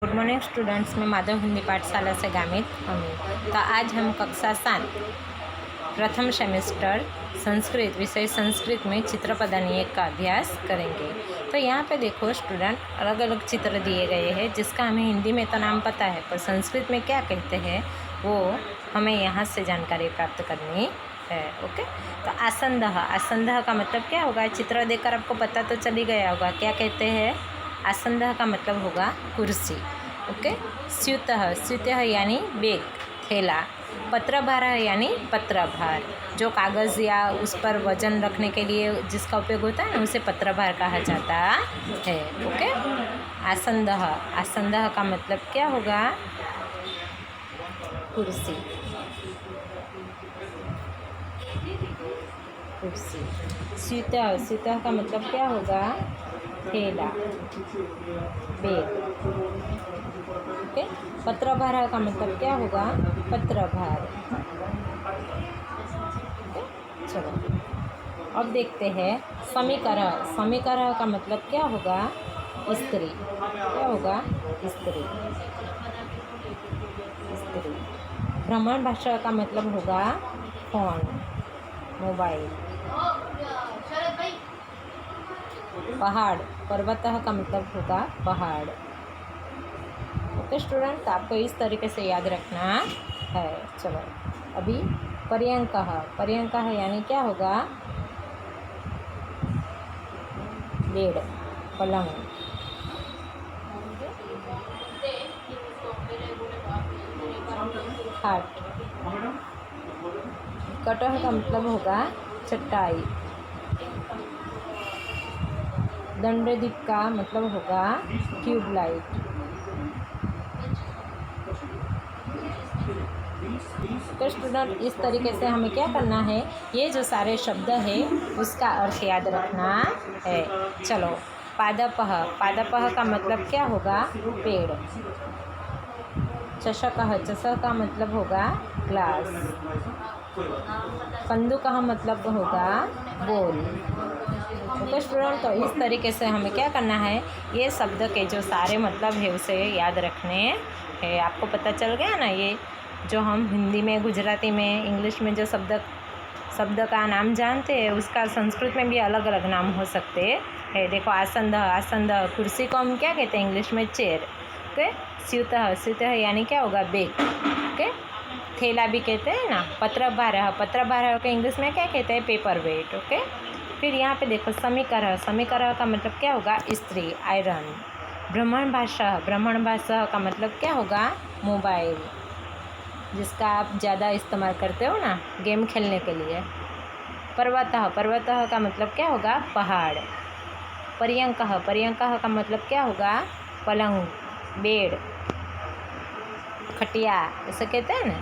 Good morning students, मैं माधव हिंदी पाठशाला से गामित अमी। तो आज हम कक्षा 7 प्रथम सेमेस्टर संस्कृत विषय संस्कृत में चित्रपदानी का अभ्यास करेंगे। तो यहाँ पे देखो स्टूडेंट, अलग अलग चित्र दिए गए हैं जिसका हमें हिंदी में तो नाम पता है, पर संस्कृत में क्या कहते हैं वो हमें यहाँ से जानकारी प्राप्त करनी है। ओके, तो आसंदह, आसंदह का मतलब क्या होगा? चित्र देखकर आपको पता तो चली गया होगा क्या कहते हैं। आसंदह का मतलब होगा कुर्सी। ओके, स्यूतः, स्यूतः यानी बैग, थैला। पत्रभार यानी पत्रभार, जो कागज़ या उस पर वजन रखने के लिए जिसका उपयोग होता है ना, उसे पत्रभार कहा जाता है। ओके, आसंदह, आसंदह का मतलब क्या होगा? कुर्सी, कुर्सी। स्यूतः, स्यूतः का मतलब क्या होगा? थैला, बैग। ओके, पत्रभार का मतलब क्या होगा? पत्रभार। ओके, चलो अब देखते हैं समीकरण। समीकरण का मतलब क्या होगा? स्त्री। क्या होगा? स्त्री, स्त्री। भ्रमण भाषा का मतलब होगा फोन, मोबाइल। पहाड़, पर्वतः का मतलब होगा पहाड़। ओके स्टूडेंट, तो आपको इस तरीके से याद रखना है। चलो अभी पर्यंकः, पर्यंकः यानी क्या होगा? बेड, पलंग। खाट। कटह का मतलब होगा चटाई। दंडदीप का मतलब होगा ट्यूबलाइट। तो स्टूडेंट, इस तरीके से हमें क्या करना है, ये जो सारे शब्द है उसका अर्थ याद रखना है। चलो, पादपः, पादपः का मतलब क्या होगा? पेड़। चषकः, चषक का मतलब होगा ग्लास। कंदुकः मतलब होगा बोल। ओके स्टूडेंट, तो इस तरीके से हमें क्या करना है, ये शब्द के जो सारे मतलब है उसे याद रखने हैं। आपको पता चल गया ना, ये जो हम हिंदी में, गुजराती में, इंग्लिश में जो शब्द का नाम जानते हैं उसका संस्कृत में भी अलग अलग नाम हो सकते हैं। देखो, आसंदः, आसंदः कुर्सी को हम क्या कहते हैं इंग्लिश में? चेयर। ओके, स्यूतः, स्यूतः यानी क्या होगा? बैग। ओके, थैला भी कहते हैं ना। पत्रभार, पत्रभार को इंग्लिश में क्या कहते हैं? Paper wait. ओके, फिर यहाँ पे देखो समीकरण, समीकरण का मतलब क्या होगा? स्त्री, आयरन। भ्रमण भाषा, भ्रमण भाषा का मतलब क्या होगा? मोबाइल, जिसका आप ज़्यादा इस्तेमाल करते हो ना गेम खेलने के लिए। पर्वतः, पर्वतः का मतलब क्या होगा? पहाड़। पर्यंकः, पर्यंकः का मतलब क्या होगा? पलंग, बेड, खटिया, ऐसे कहते हैं ना।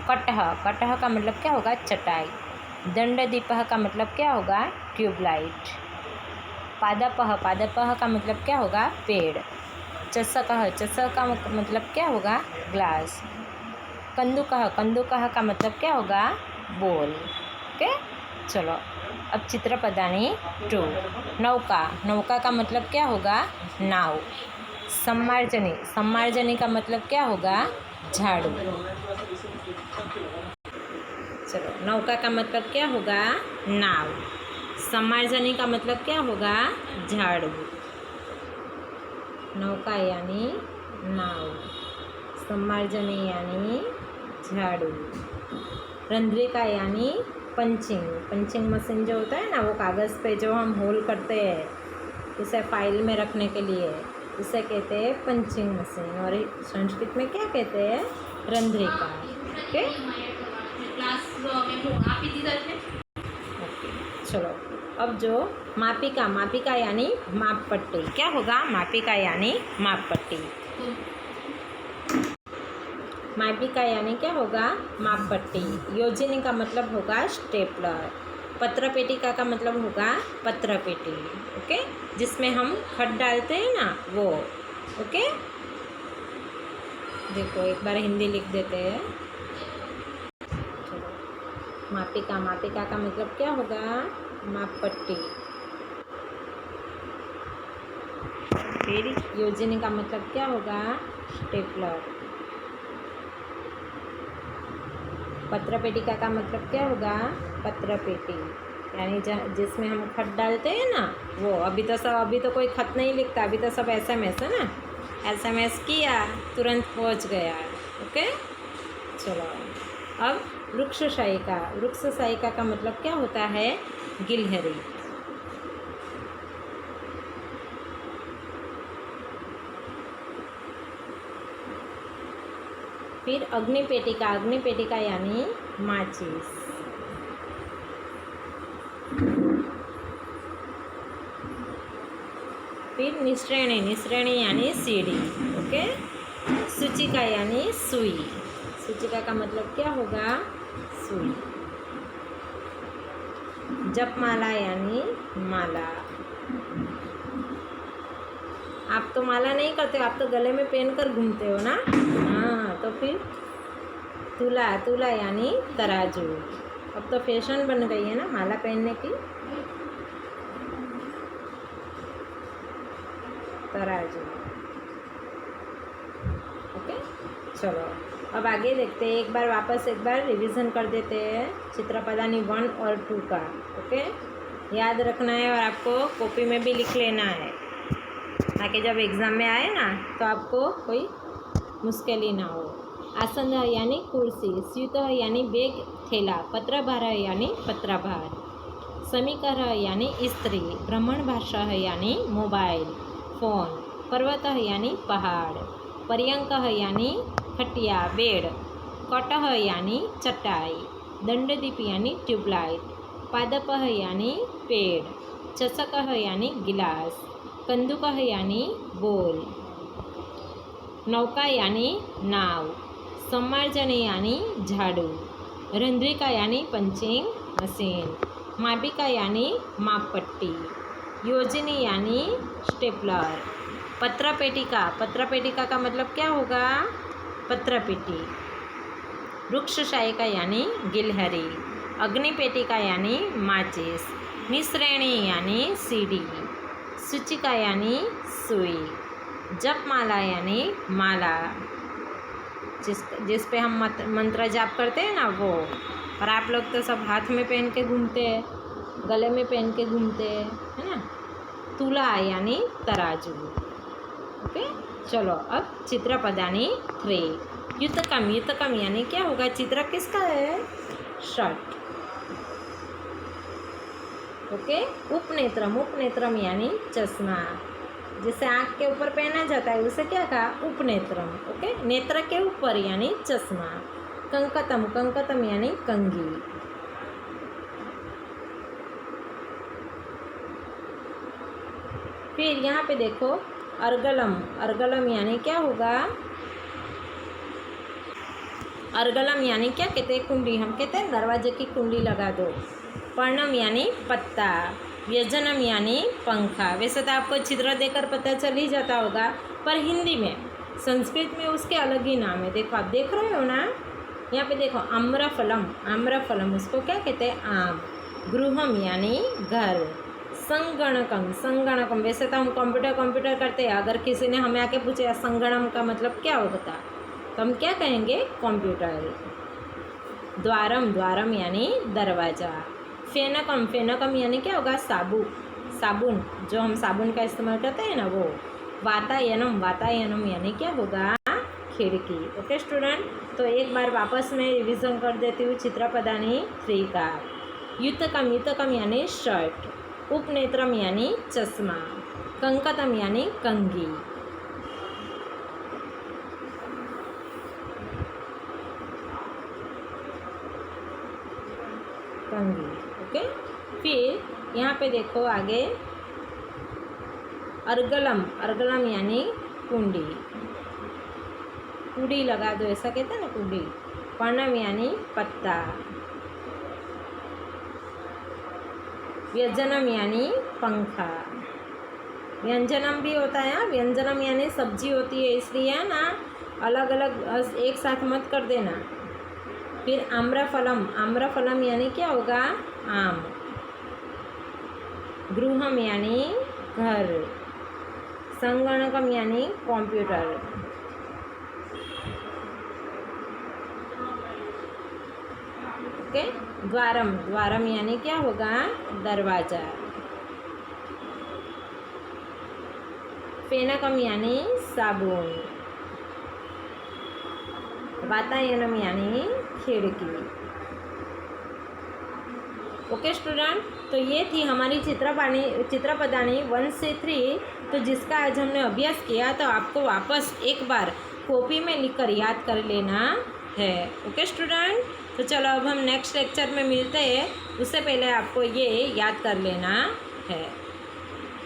कटह, कटह का मतलब क्या होगा? चटाई। दंडदीपः का मतलब क्या होगा? ट्यूबलाइट। पादपः, पादपः का मतलब क्या होगा? पेड़। चषकः, चषक का मतलब क्या होगा? ग्लास। कंदुकः, कंदुकः का मतलब क्या होगा? बोल। ओके, चलो अब चित्रपदानी 2। नौका, नौका का मतलब क्या होगा? नाव। सम्मार्जनी, सम्मार्जनी का मतलब क्या होगा? झाड़ू। चलो, नौका का मतलब क्या होगा? नाव। सम्मार्जनी का मतलब क्या होगा? झाड़ू। नौका यानी नाव, सम्मार्जनी यानी झाड़ू। रंध्रिका यानी पंचिंग, पंचिंग मशीन जो होता है ना, वो कागज़ पे जो हम होल करते हैं उसे फाइल में रखने के लिए, उसे कहते हैं पंचिंग मशीन। और संस्कृत में क्या कहते हैं? रंध्रिका। ओके, चलो अब जो मापिका, मापिका यानी माप पट्टी। क्या होगा? मापिका यानी माप पट्टी। मापिका यानी क्या होगा? माप पट्टी। योजनी का मतलब होगा स्टेपलर। पत्र पेटिका का मतलब होगा पत्र पेटी। ओके, जिसमें हम खत डालते हैं ना, वो। ओके, देखो एक बार हिंदी लिख देते हैं। मापिका, मापिका का मतलब क्या होगा? माप पट्टी। फिर योजनी का मतलब क्या होगा? स्टेपलर। पत्र पेटिका का मतलब क्या होगा? पत्र पेटी यानी जिसमें हम खत डालते हैं ना वो। अभी तो कोई खत नहीं लिखता, अभी तो सब SMS है ना। SMS किया, तुरंत पहुंच गया। ओके, चलो। अब वृक्ष शायिका। वृक्ष शायिका का मतलब क्या होता है? गिलहरी। फिर अग्निपेटिका। अग्निपेटिका यानी माचिस। फिर निश्रेणी। निश्रेणी यानी सीढ़ी। ओके। सूचिका यानी सुई। सूचिका का मतलब क्या होगा? सुई। जपमाला यानी माला। आप तो माला नहीं करते हो, आप तो गले में पहन कर घूमते हो ना। हाँ, तो फिर तुला। तुला यानी तराजू। अब तो फैशन बन गई है ना माला पहनने की। तराजू। ओके, चलो अब आगे देखते हैं। एक बार रिवीजन कर देते हैं चित्रपदानी 1 और 2 का। ओके, याद रखना है और आपको कॉपी में भी लिख लेना है ताकि जब एग्ज़ाम में आए ना तो आपको कोई मुश्किल ही ना हो। आसन यानी कुर्सी। स्यूत यानी बैग थैला। पत्रभार यानी पत्रभार। समीकर यानी स्त्री। ब्राह्मण भाषा यानी मोबाइल फ़ोन। पर्वत यानी पहाड़। पर्यंक यानी खटिया बेड। कट यानी चटाई। दंडदीप यानी ट्यूबलाइट। पादप यानी पेड़। चषक यानी गिलास। कंदुक यानी बोल। नौका यानी नाव। सम्मार्जन यानी झाड़ू। रंध्रिका यानी पंचिंग मशीन। मापिका यानी मापपट्टी। योजनी यानी स्टेपलर। पत्रपेटिका। पत्रपेटिका का मतलब क्या होगा? पत्रपेटी। वृक्ष शायिका यानी गिलहरी। अग्निपेटिका यानी माचिस। निश्रेणी यानी सीढ़ी। सूचिका यानी सुई। जपमाला यानी माला, जिस पे हम मंत्र जाप करते हैं ना वो। और आप लोग तो सब हाथ में पहन के घूमते हैं, गले में पहन के घूमते हैं, है ना। तुला यानी तराजू। ओके, चलो अब चित्रपदानी 3। युतकम। युतकम यानी क्या होगा? चित्र किसका है? शर्ट। ओके। उपनेत्रम। उपनेत्रम यानी चश्मा, जिसे आँख के ऊपर पहना जाता है उसे क्या कहा? उपनेत्रम। ओके, नेत्र के ऊपर यानी चश्मा। कंकतम। कंकतम यानी कंघी। फिर यहाँ पे देखो अर्गलम। अर्गलम यानी क्या होगा? अर्गलम यानी क्या कहते हैं? कुंडी। हम कहते हैं दरवाजे की कुंडी लगा दो। पर्णम यानी पत्ता। व्यजनम यानी पंखा। वैसे तो आपको चित्र देकर पता चल ही जाता होगा, पर हिंदी में, संस्कृत में उसके अलग ही नाम है। देखो, आप देख रहे हो ना, यहाँ पे देखो आम्रफलम। आम्रफलम उसको क्या कहते हैं? आम। गृहम यानी घर। संगणकम। संगणकम वैसे तो हम कंप्यूटर करते हैं। अगर किसी ने हमें आके पूछे संगणम का मतलब क्या होता, तो हम क्या कहेंगे? कंप्यूटर। द्वारम। द्वारम यानी दरवाज़ा। फेनकम। फेनकम यानी क्या होगा? साबुन, जो हम साबुन का इस्तेमाल करते हैं ना वो। वातायनम। वातायनम यानी क्या होगा? खिड़की। ओके स्टूडेंट, तो एक बार वापस मैं रिवीजन कर देती हूँ चित्रपदानी 3 का। युतकम। युतकम यानी शर्ट। उपनेत्रम यानी चश्मा। कंकतम यानी कंघी। कंघी। ओके, फिर यहाँ पे देखो आगे अर्गलम। अर्गलम यानी कुंडी। कुंडी लगा दो, ऐसा कहते हैं ना, कुंडी। पर्णम यानी पत्ता। व्यंजनम यानी पंखा। व्यंजनम भी होता है। व्यंजनम यानी सब्जी होती है, इसलिए ना अलग अलग एक साथ मत कर देना। फिर आम्रफलम। आम्रफलम यानी क्या होगा? आम। गृहम यानी घर। संगणकम यानी कंप्यूटर। ओके। द्वारम, द्वारम यानी क्या होगा? दरवाज़ा। फेनकम यानी साबुन। वातायनम यानी खिड़की। ओके स्टूडेंट, तो ये थी हमारी चित्रपदानी 1 से 3। तो जिसका आज हमने अभ्यास किया, तो आपको वापस एक बार कॉपी में लिखकर याद कर लेना है। ओके स्टूडेंट, तो चलो अब हम नेक्स्ट लेक्चर में मिलते हैं। उससे पहले आपको ये याद कर लेना है।